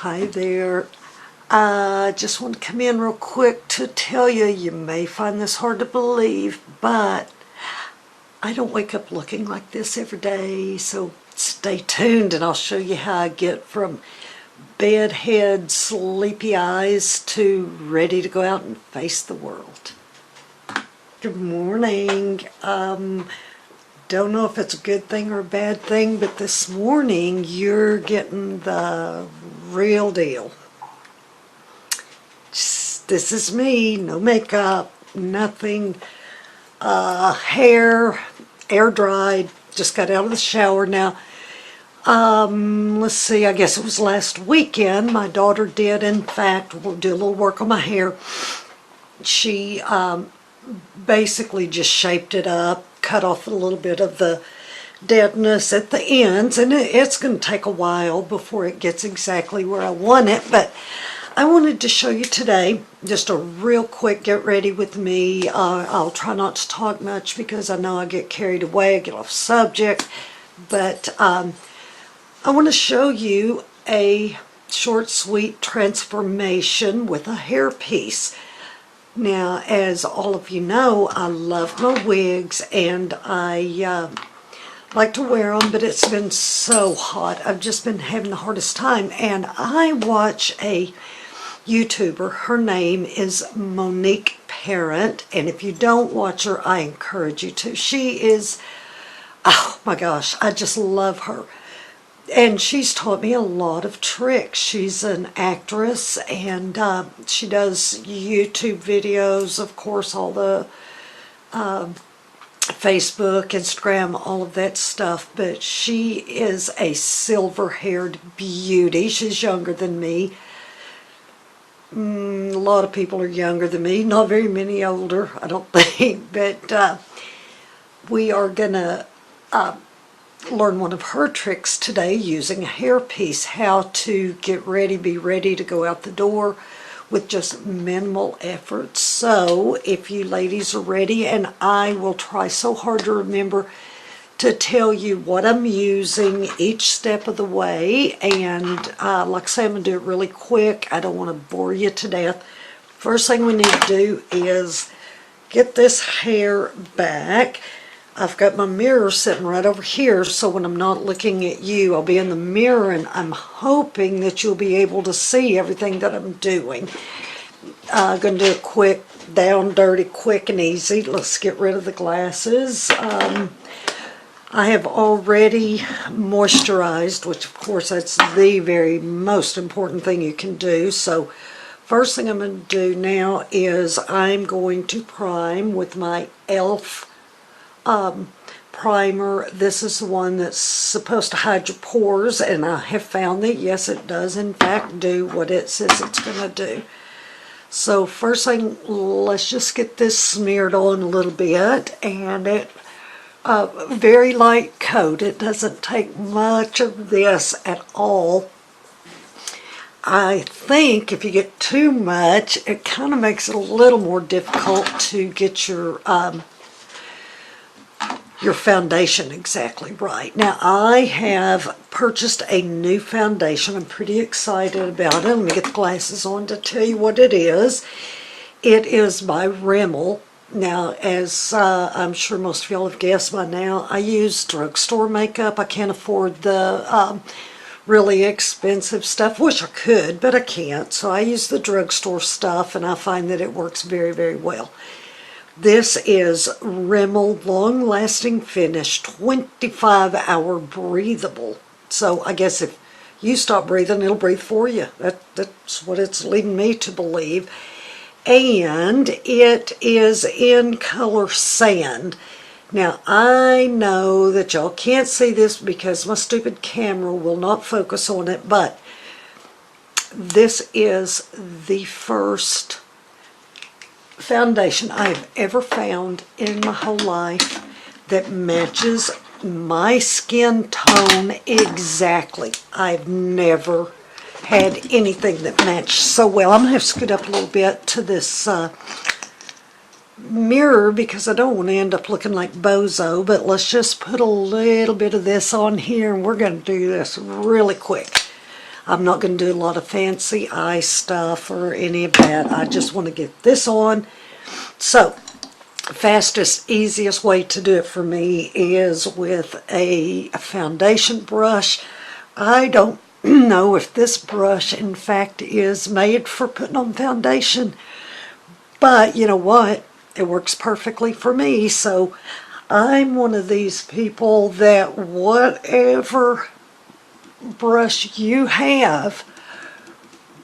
Hi there. I just want to come in real quick to tell you, you may find this hard to believe, but I don't wake up looking like this every day, so stay tuned and I'll show you how I get from bedhead, sleepy eyes to ready to go out and face the world. Good morning. Don't know if it's a good thing or a bad thing, but this morning you're getting the real deal. This is me, no makeup, nothing, hair, air dried, just got out of the shower now. Let's see, I guess it was last weekend, my daughter did in fact do a little work on my hair. She basically just shaped it up, cut off a little bit of the deadness at the ends, and it's going to take a while before it gets exactly where I want it, but I wanted to show you today just a real quick get ready with me. I'll try not to talk much because I know I get carried away, I get off subject, but I want to show you a short sweet transformation with a hairpiece. Now, as all of you know, I love my wigs and I like to wear them, but it's been so hot. I've just been having the hardest time, and I watch a YouTuber. Her name is Monique Parent, and if you don't watch her, I encourage you to. She is, oh my gosh, I just love her. And she's taught me a lot of tricks. She's an actress, and she does YouTube videos, of course, all the Facebook, Instagram, all of that stuff, but she is a silver-haired beauty. She's younger than me. A lot of people are younger than me, not very many older, I don't think, but we are going to learn one of her tricks today using a hairpiece, how to get ready, be ready to go out the door with just minimal effort. So if you ladies are ready, and I will try so hard to remember to tell you what I'm using each step of the way, and like I say, I'm going to do it really quick. I don't want to bore you to death. First thing we need to do is get this hair back. I've got my mirror sitting right over here, so when I'm not looking at you, I'll be in the mirror, and I'm hoping that you'll be able to see everything that I'm doing. I'm going to do it quick, down, dirty, quick and easy. Let's get rid of the glasses. I have already moisturized, which of course that's the very most important thing you can do. So first thing I'm going to do now is I'm going to prime with my ELF primer. This is the one that's supposed to hide your pores, and I have found that yes, it does in fact do what it says it's going to do. So first thing, let's just get this smeared on a little bit, and it very light coat. It doesn't take much of this at all. I think if you get too much, it kind of makes it a little more difficult to get your foundation exactly right. Now, I have purchased a new foundation. I'm pretty excited about it. Let me get the glasses on to tell you what it is. It is by Rimmel. Now, as I'm sure most of y'all have guessed by now, I use drugstore makeup. I can't afford the really expensive stuff. Wish I could, but I can't. So I use the drugstore stuff, and I find that it works very, very well. This is Rimmel Long Lasting Finish 25-hour Breathable. So I guess if you stop breathing, it'll breathe for you. That's what it's leading me to believe. And it is in color sand. Now, I know that y'all can't see this because my stupid camera will not focus on it, but this is the first foundation I have ever found in my whole life that matches my skin tone exactly. I've never had anything that matched so well. I'm going to have to scoot up a little bit to this mirror because I don't want to end up looking like Bozo, but let's just put a little bit of this on here, and we're going to do this really quick. I'm not going to do a lot of fancy eye stuff or any of that. I just want to get this on. So, fastest, easiest way to do it for me is with a foundation brush. I don't know if this brush, in fact, is made for putting on foundation, but you know what? It works perfectly for me, so I'm one of these people that whatever brush you have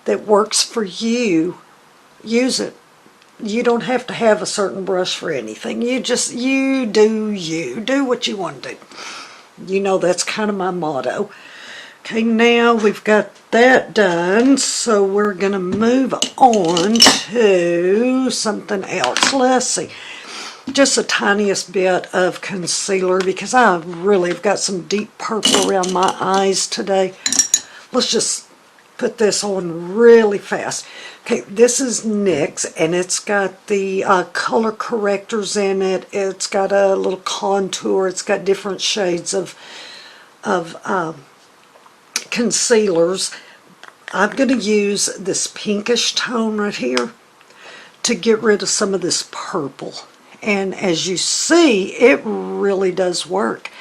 that works for you, use it. You don't have to have a certain brush for anything. You do what you want to do. You know, that's kind of my motto. Okay, now we've got that done, so we're going to move on to something else. Let's see. Just the tiniest bit of concealer because I really have got some deep purple around my eyes today. Let's just put this on really fast. Okay, this is NYX, and it's got the color correctors in it. It's got a little contour. It's got different shades of concealers. I'm going to use this pinkish tone right here to get rid of some of this purple. And as you see, it really does work.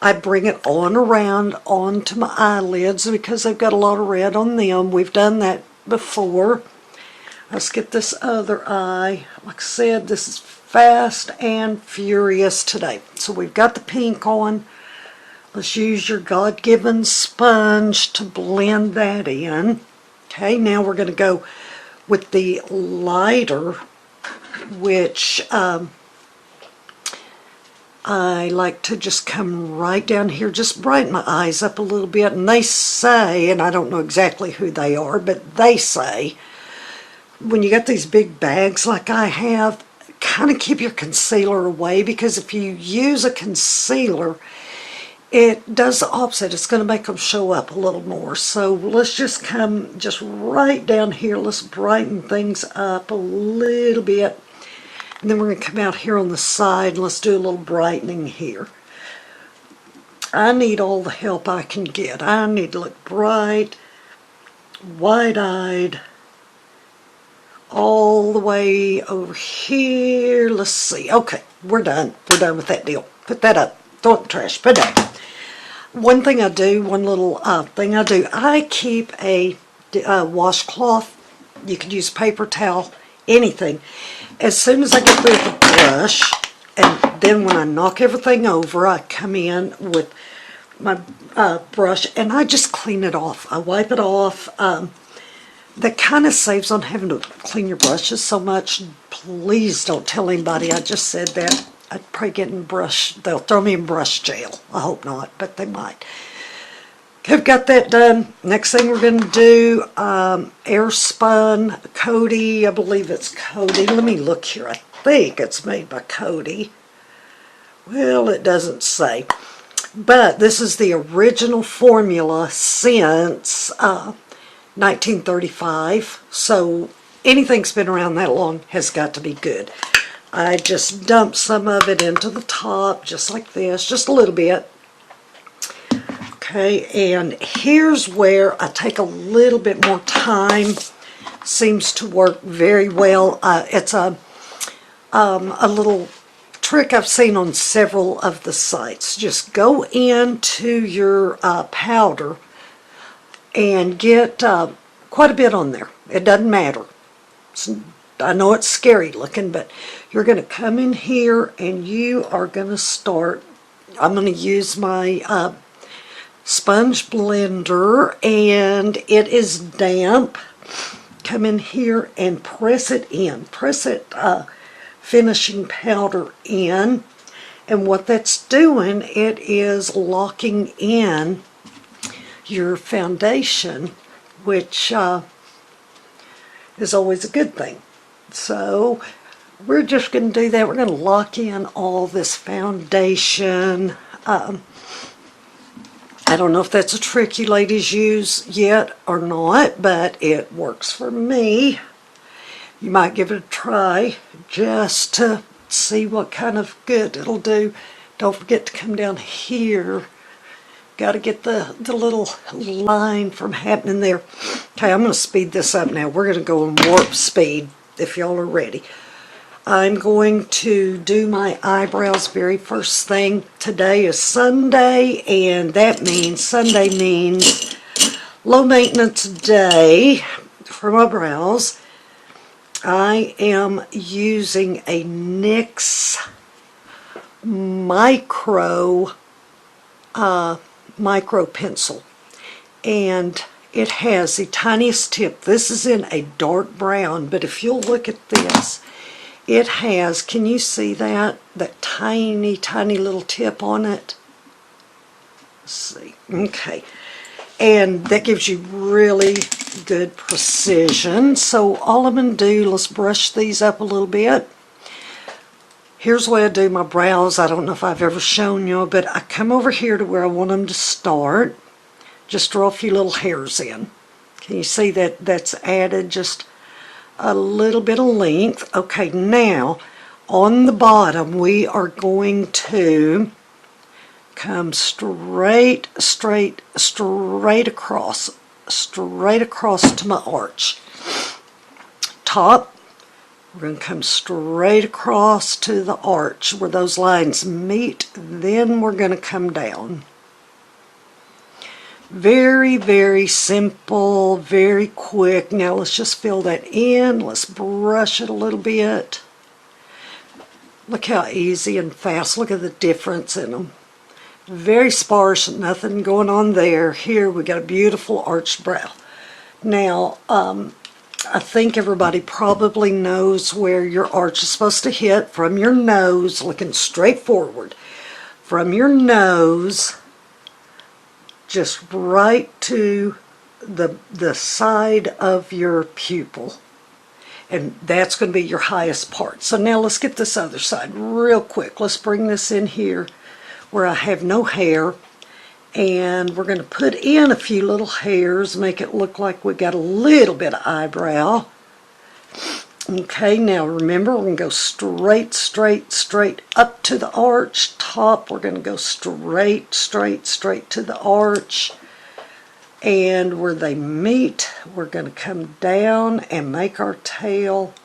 I bring it on around onto my eyelids because they've got a lot of red on them. We've done that before. Let's get this other eye. Like I said, this is fast and furious today. So we've got the pink on. Let's use your God-given sponge to blend that in. Okay, now we're going to go with the lighter, which I like to just come right down here, just brighten my eyes up a little bit. And they say, and I don't know exactly who they are, but they say, when you got these big bags like I have, kind of keep your concealer away, because if you use a concealer, it does the opposite. It's going to make them show up a little more. So let's just come just right down here. Let's brighten things up a little bit. And then we're going to come out here on the side and let's do a little brightening here. I need all the help I can get. I need to look bright, wide-eyed, all the way over here. Let's see. Okay, we're done. We're done with that deal. Put that up. Throw it in the trash. Put it down. One thing I do, one little thing I do, I keep a washcloth. You could use paper towel, anything. As soon as I get through the brush, and then when I knock everything over, I come in with my brush and I just clean it off. I wipe it off. That kind of saves on having to clean your brushes so much. Please don't tell anybody I just said that. I'd probably get in brush, they'll throw me in brush jail. I hope not, but they might. Okay, I've got that done. Next thing we're going to do, Airspun, Coty, I believe it's Coty. Let me look here. I think it's made by Coty. Well, it doesn't say. But this is the original formula since 1935. So anything's been around that long has got to be good. I just dump some of it into the top, just like this, just a little bit. Okay, and here's where I take a little bit more time. Seems to work very well. It's a little trick I've seen on several of the sites. Just go into your powder and get quite a bit on there. It doesn't matter. I know it's scary looking, but you're going to come in here and you are going to start. I'm going to use my sponge blender, and it is damp. Come in here and press it in. Press it finishing powder in, and what that's doing, it is locking in your foundation, which is always a good thing. So we're just going to do that. We're going to lock in all this foundation. I don't know if that's a trick you ladies use yet or not, but it works for me. You might give it a try just to see what kind of good it'll do. Don't forget to come down here Got to get the little line from happening there. Okay, I'm going to speed this up now. We're going to go in warp speed if y'all are ready. I'm going to do my eyebrows very first thing. Today is Sunday, and that means Sunday means low maintenance day for my brows. I am using a NYX micro pencil, and it has the tiniest tip. This is in a dark brown, but if you'll look at this, it has, can you see that tiny little tip on it? Let's see. Okay, and that gives you really good precision. So all I'm going to do, let's brush these up a little bit. Here's the way I do my brows. I don't know if I've ever shown you, but I come over here to where I want them to start. Just draw a few little hairs in. Can you see that that's added just a little bit of length? Okay, now on the bottom we are going to come straight across to my arch. Top, we're going to come straight across to the arch where those lines meet. Then we're going to come down. Very, very simple, very quick. Now let's just fill that in. Let's brush it a little bit. Look how easy and fast. Look at the difference in them. Very sparse, nothing going on there. Here we got a beautiful arched brow. Now, I think everybody probably knows where your arch is supposed to hit. From your nose, looking straight forward. From your nose, just right to the side of your pupil. And that's going to be your highest part. So now let's get this other side real quick. Let's bring this in here where I have no hair. And we're going to put in a few little hairs, make it look like we got a little bit of eyebrow. Okay, now remember, we're going to go straight up to the arch. Top, we're going to go straight to the arch. And where they meet, we're going to come down and make our tail.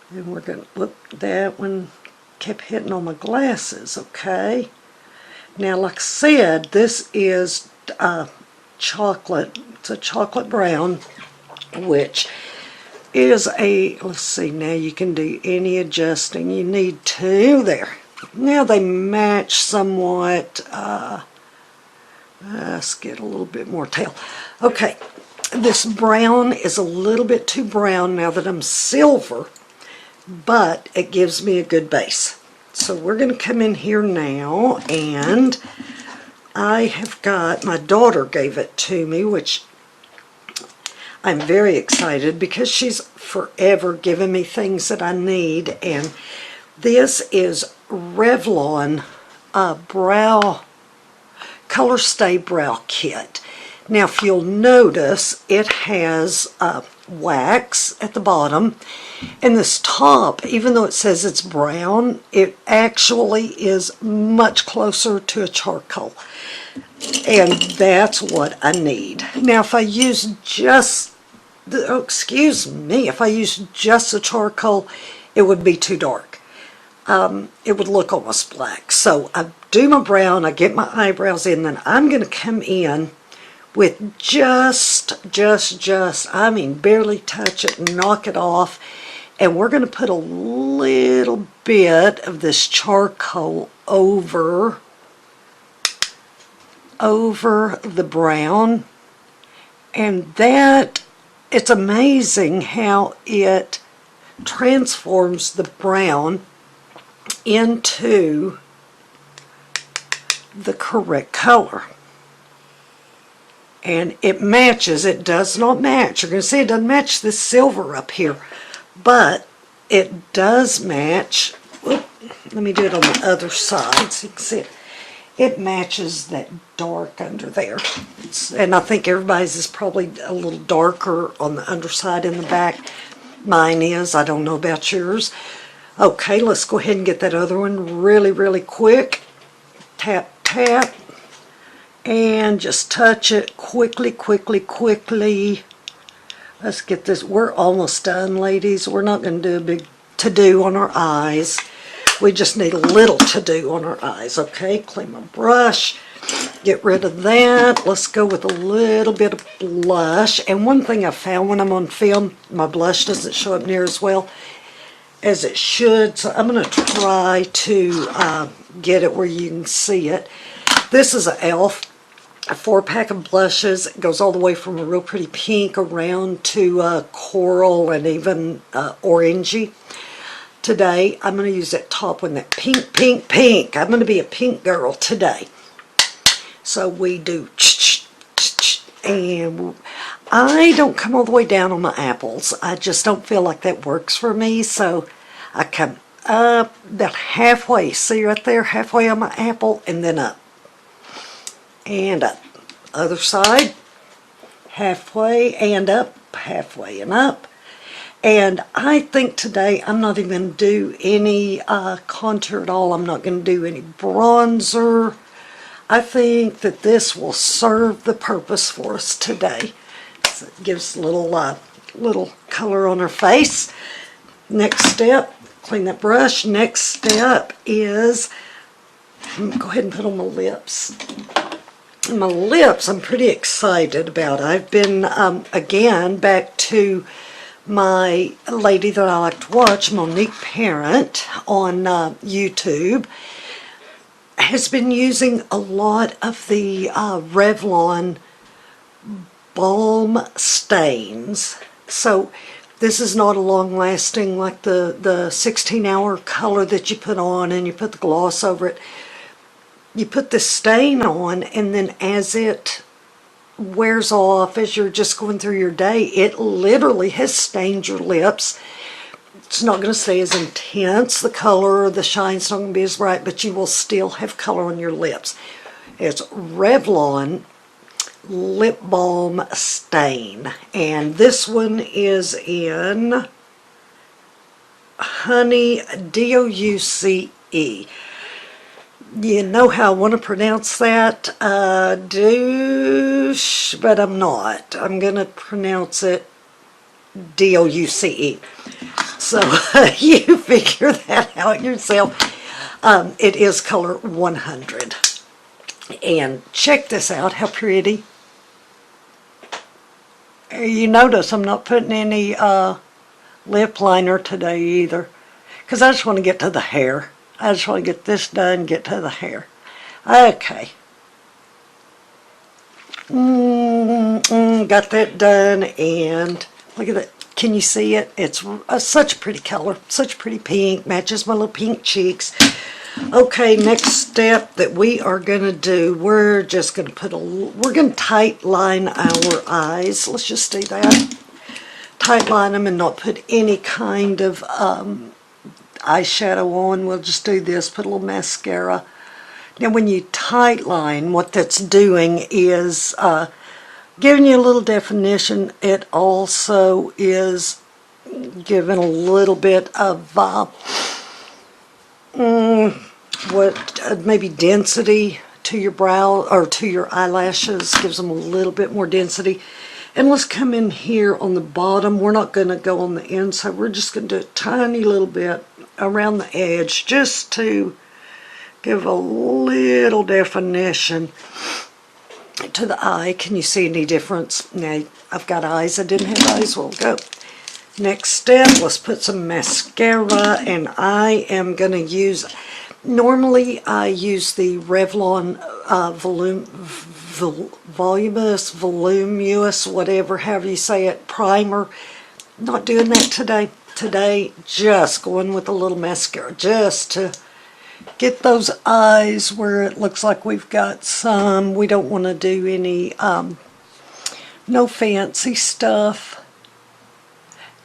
And we're going to, whoop, that one kept hitting on my glasses, okay. Now, like I said, this is chocolate. It's a chocolate brown, which is a, let's see, now you can do any adjusting you need to there. Now they match somewhat. Let's get a little bit more tail. Okay, this brown is a little bit too brown now that I'm silver, but it gives me a good base. So we're going to come in here now, and I have got, my daughter gave it to me, which I'm very excited because she's forever giving me things that I need. And this is Revlon Colorstay Brow Kit. Now if you'll notice, it has wax at the bottom, and this top, even though it says it's brown, it actually is much closer to a charcoal, and that's what I need. Now if I use just the, oh, excuse me, if I use just the charcoal, it would be too dark. It would look almost black. So I do my brown, I get my eyebrows in, then I'm going to come in with just, I mean, barely touch it, knock it off, and we're going to put a little bit of this charcoal over the brown, and that, it's amazing how it transforms the brown into the correct color. And it matches. It does not match. You're going to see it doesn't match this silver up here, but it does match. Whoop, let me do it on the other side so you can see it. It matches that dark under there. And I think everybody's is probably a little darker on the underside in the back. Mine is. I don't know about yours. Okay, let's go ahead and get that other one really quick. Tap, tap. and just touch it quickly, quickly, quickly. Let's get this. We're almost done, ladies. We're not going to do a big to-do on our eyes. We just need a little to-do on our eyes, okay? Clean my brush. Get rid of that. Let's go with a little bit of blush. And one thing I found when I'm on film, my blush doesn't show up near as well as it should. So I'm going to try to get it where you can see it. This is an e.l.f. a 4-pack of blushes. It goes all the way from a real pretty pink around to coral and even orangey. Today, I'm going to use that top one, that pink, pink, pink. I'm going to be a pink girl today. So we do, and I don't come all the way down on my apples. I just don't feel like that works for me. So I come up about halfway. See right there, halfway on my apple, and then up. And up. Other side, halfway and up, halfway and up. And I think today I'm not even going to do any contour at all. I'm not going to do any bronzer. I think that this will serve the purpose for us today. So it gives a little color on our face. Next step, clean that brush. Next step is, I'm going to go ahead and put on my lips. My lips, I'm pretty excited about. I've been, again, back to my lady that I like to watch, Monique Parent, on YouTube, has been using a lot of the Revlon Balm stains. So this is not a long-lasting, like the 16-hour color that you put on and you put the gloss over it. You put the stain on, and then as it wears off, as you're just going through your day, it literally has stained your lips. It's not going to stay as intense. The color, the shine's not going to be as bright, but you will still have color on your lips. It's Revlon Lip Balm Stain, and this one is in Honey, D-O-U-C-E. You know how I want to pronounce that, Douce, but I'm not. I'm going to pronounce it D-O-U-C-E. So you figure that out yourself. It is color 100. And check this out, how pretty. You notice I'm not putting any lip liner today either, because I just want to get to the hair. I just want to get this done, get to the hair. Okay. Got that done, and look at that. Can you see it? It's such a pretty color, such a pretty pink, matches my little pink cheeks. Okay, next step that we are going to do, we're just going to we're going to tight line our eyes. Let's just do that. Tight line them and not put any kind of eyeshadow on. We'll just do this, put a little mascara. Now when you tight line, what that's doing is giving you a little definition. It also is giving a little bit of maybe density to your brow or to your eyelashes, gives them a little bit more density. And let's come in here on the bottom. We're not going to go on the inside. We're just going to do a tiny little bit around the edge just to give a little definition to the eye. Can you see any difference? Now, I've got eyes. I didn't have eyes. We'll go. Next step, let's put some mascara, and I am going to use, normally I use the Revlon Voluminous, whatever, however you say it, primer. Not doing that today. Today, just going with a little mascara, just to get those eyes where it looks like we've got some. We don't want to do any, no fancy stuff.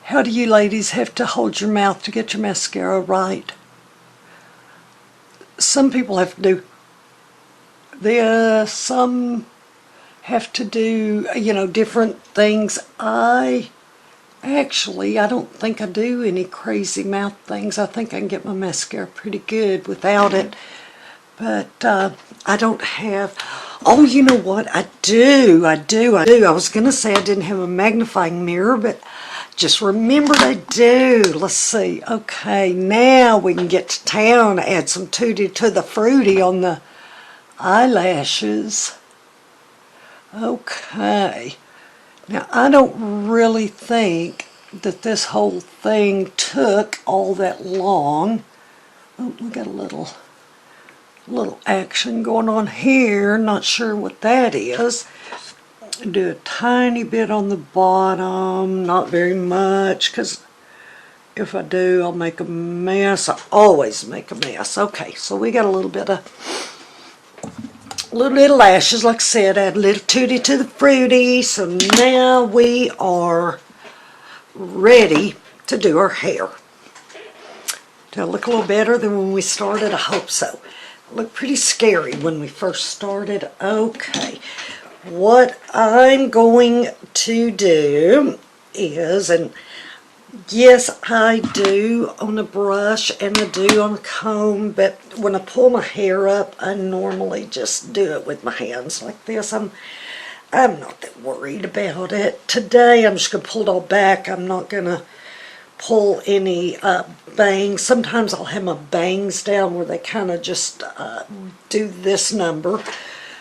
How do you ladies have to hold your mouth to get your mascara right? Some people have to do this, some have to do, you know, different things. I don't think I do any crazy mouth things. I think I can get my mascara pretty good without it. But I don't have, Oh, you know what? I do. I was going to say I didn't have a magnifying mirror, but just remembered I do. Let's see. Okay, now we can get to town. Add some Tutti to the Fruity on the eyelashes. Okay. Now, I don't really think that this whole thing took all that long. Oh, we got a little action going on here. Not sure what that is. Do a tiny bit on the bottom, not very much, because if I do, I'll make a mess. I always make a mess. Okay, so we got a little bit of lashes, like I said. Add a little Tutti to the Fruity. So now we are ready to do our hair. Do I look a little better than when we started? I hope so. It looked pretty scary when we first started. Okay. What I'm going to do is, and yes, I do on a brush and I do on a comb, but when I pull my hair up, I normally just do it with my hands like this. I'm not that worried about it. Today, I'm just going to pull it all back. I'm not going to pull any bangs. Sometimes I'll have my bangs down where they kind of just do this number.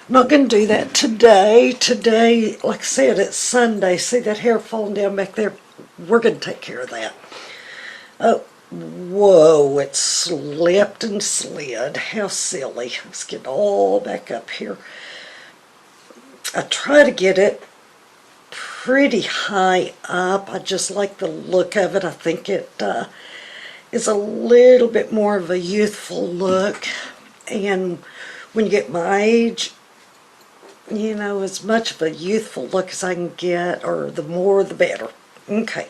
I'm not going to do that today. Today, like I said, it's Sunday. See that hair falling down back there? We're going to take care of that. Oh, whoa, it slipped and slid. How silly. Let's get all back up here. I try to get it pretty high up. I just like the look of it. I think it is a little bit more of a youthful look. And when you get my age, you know, as much of a youthful look as I can get, or the more the better. Okay.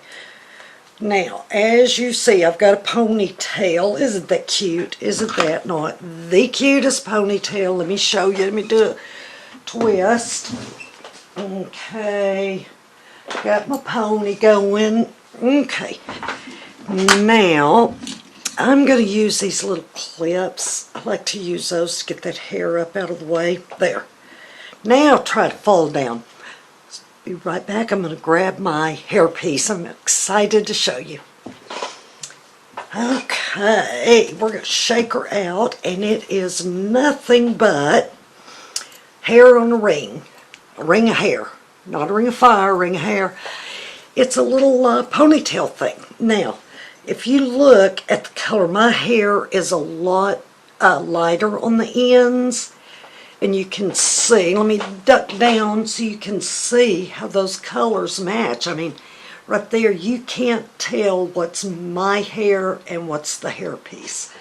Now, as you see, I've got a ponytail. Isn't that cute? Isn't that not the cutest ponytail? Let me show you. Let me do a twist. Okay. Got my pony going. Okay. Now, I'm going to use these little clips. I like to use those to get that hair up out of the way. There. Now try to fall down. Be right back. I'm going to grab my hairpiece. I'm excited to show you. Okay, we're going to shake her out, and it is nothing but hair on a ring of hair. Not a ring of fire, a ring of hair. It's a little ponytail thing. Now, if you look at the color, my hair is a lot lighter on the ends. And you can see, let me duck down so you can see how those colors match. I mean, right there, you can't tell what's my hair and what's the hairpiece.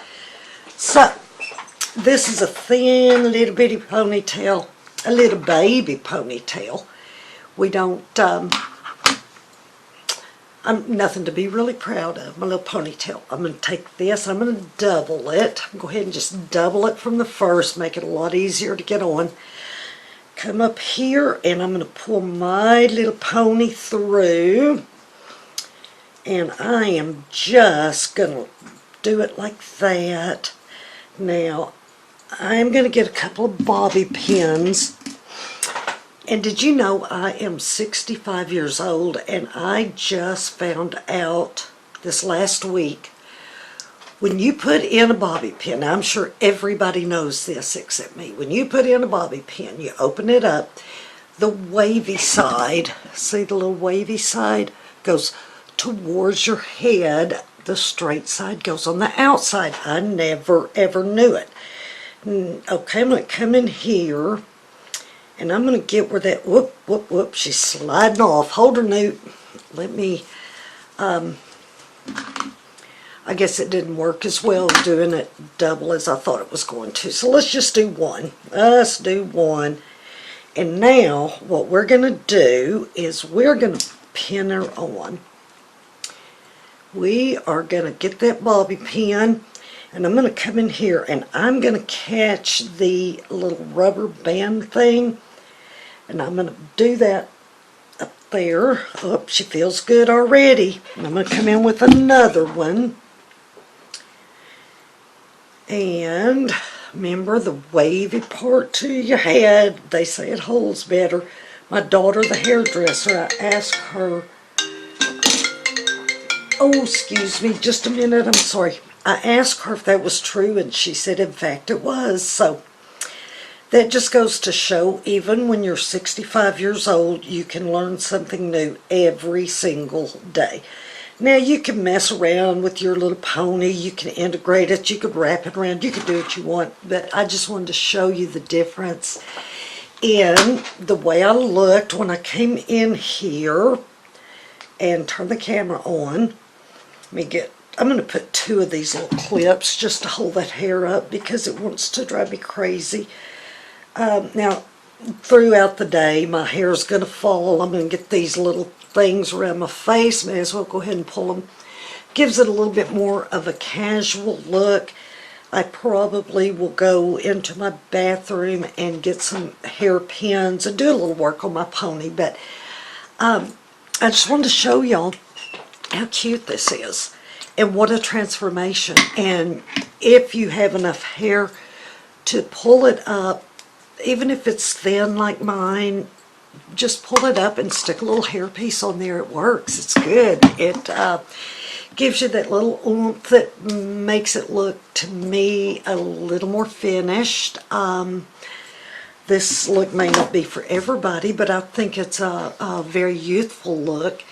So, this is a thin little bitty ponytail, a little baby ponytail. We don't, I'm nothing to be really proud of, my little ponytail. I'm going to take this, I'm going to double it. Go ahead and just double it from the first, make it a lot easier to get on. Come up here, and I'm going to pull my little pony through. And I am just going to do it like that. Now, I'm going to get a couple of bobby pins. And did you know I am 65 years old, and I just found out this last week, when you put in a bobby pin, I'm sure everybody knows this except me, when you put in a bobby pin, you open it up, the wavy side, see the little wavy side, goes towards your head, the straight side goes on the outside. I never ever knew it. Okay, I'm going to come in here. And I'm going to get where that, whoop, she's sliding off. Hold her, Newt. Let me, I guess it didn't work as well doing it double as I thought it was going to. So let's just do one. Let's do one. And now what we're going to do is we're going to pin her on. We are going to get that bobby pin. And I'm going to come in here and I'm going to catch the little rubber band thing. And I'm going to do that up there. Oh, she feels good already. And I'm going to come in with another one. And Remember the wavy part to your head? They say it holds better. My daughter, the hairdresser, I asked her, oh, excuse me, just a minute, I'm sorry. I asked her if that was true, and she said, in fact, it was. So that just goes to show, even when you're 65 years old, you can learn something new every single day. Now, you can mess around with your little pony. You can integrate it. You could wrap it around. You could do what you want. But I just wanted to show you the difference in the way I looked when I came in here and turned the camera on. I'm going to put 2 of these little clips just to hold that hair up because it wants to drive me crazy. Now, throughout the day, my hair is going to fall. I'm going to get these little things around my face. May as well go ahead and pull them. Gives it a little bit more of a casual look. I probably will go into my bathroom and get some hairpins and do a little work on my pony. But I just wanted to show y'all how cute this is and what a transformation. And if you have enough hair to pull it up, even if it's thin like mine, just pull it up and stick a little hairpiece on there. It works. It's good. It gives you that little oomph that makes it look, to me, a little more finished. This look may not be for everybody, but I think it's a very youthful look.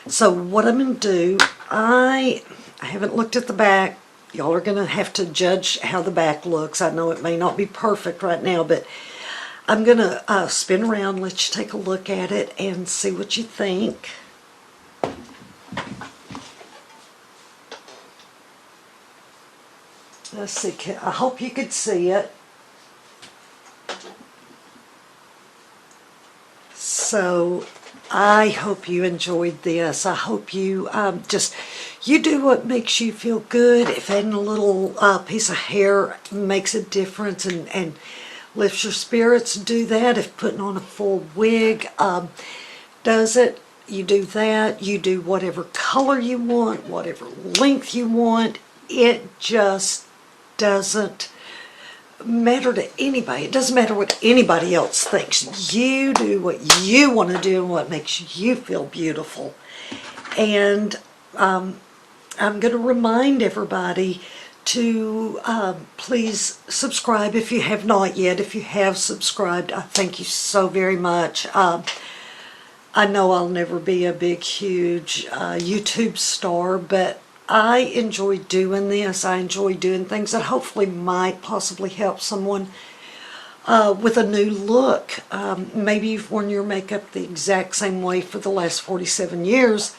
So what I'm going to do, I haven't looked at the back. Y'all are going to have to judge how the back looks. I know it may not be perfect right now, but I'm going to spin around, let you take a look at it and see what you think. Let's see, I hope you could see it. So I hope you enjoyed this. I hope you you do what makes you feel good. If adding a little piece of hair makes a difference and lifts your spirits, do that. If putting on a full wig does it, you do that. You do whatever color you want, whatever length you want. It just doesn't matter to anybody. It doesn't matter what anybody else thinks. You do what you want to do and what makes you feel beautiful. And I'm going to remind everybody to please subscribe if you have not yet. If you have subscribed, I thank you so very much. I know I'll never be a big, huge YouTube star, but I enjoy doing this. I enjoy doing things that hopefully might possibly help someone with a new look. Maybe you've worn your makeup the exact same way for the last 47 years.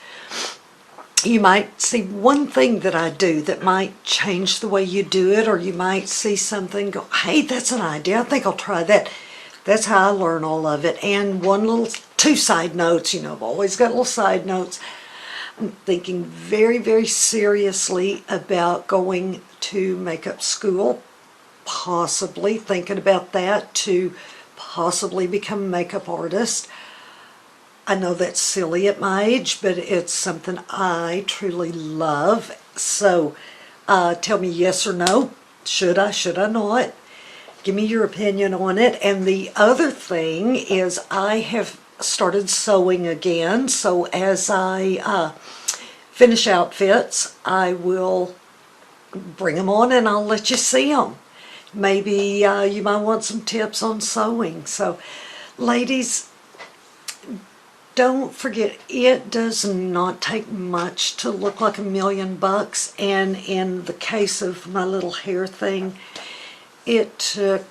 You might see one thing that I do that might change the way you do it, or you might see something, go, hey, that's an idea. I think I'll try that. That's how I learn all of it. And two side notes, I've always got little side notes. I'm thinking very, very seriously about going to makeup school, possibly thinking about that, to possibly become a makeup artist. I know that's silly at my age, but it's something I truly love. So tell me yes or no. Should I not? Give me your opinion on it. And the other thing is I have started sewing again. So as I finish outfits, I will bring them on and I'll let you see them. Maybe you might want some tips on sewing. So ladies, don't forget, it does not take much to look like $1,000,000. And in the case of my little hair thing, it took,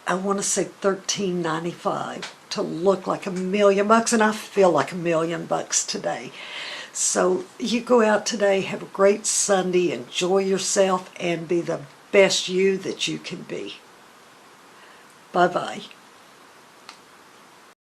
I want to say $13.95 to look like $1,000,000, and I feel like $1,000,000 today. So you go out today, have a great Sunday, enjoy yourself, and be the best you that you can be. Bye-bye.